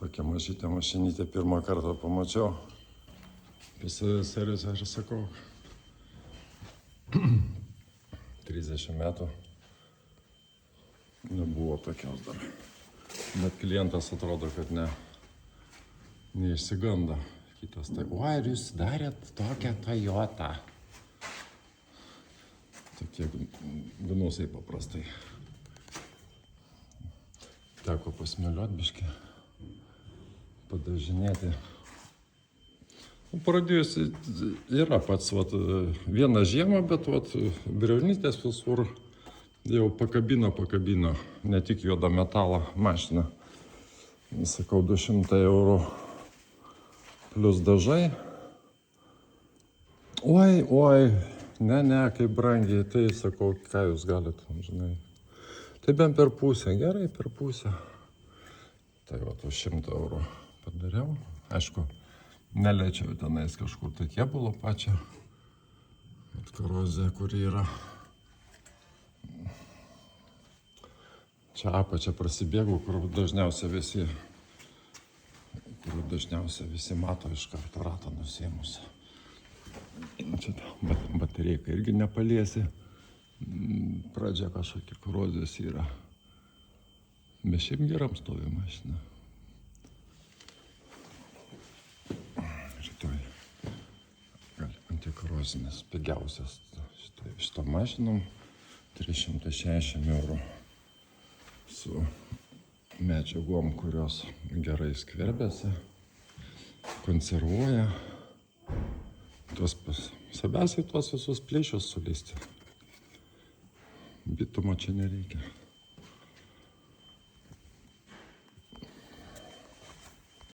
Tokią mažytę mašinytę pirmą kartą pamačiau. Visą seriją aš sakau, 30 metų nebuvo tokios dar. Bet klientas atrodo, kad neišsigando. Kitas tai, oi, ar jūs darėt tokią Toyotą? Tokie gnusai paprastai. Teko pasmėliot biškį, padažinėti. Pradėjus yra pats vieną žiemą, bet briaunytės visur jau pakabino, ne tik juodą metalą mašiną. Sakau, 200 eurų plus dažai. Oi, ne, kaip brangiai, tai sakau, ką jūs galite, žinai. Tai bent per pusę, gerai, per pusę. Tai už 100 eurų padariau. Aišku, neliečiau tenais kažkur tai kėbulo pačią. Korozija, kuri yra. Čia apačia prasibėgau, kur dažniausiai visi mato iš karto ratą nusėmus. Čia baterijai irgi nepaliesi. Pradžia kažkokia korozijos yra. Bet šiaip geram stovi mašina. Šitoj antikorozinis pigiausias šito mašinom 360 eurų su medžiagom, kurios gerai skverbiasi, konservuoja. Svarbiausiai tuos visus plyšius sulysti. Bitumo čia nereikia.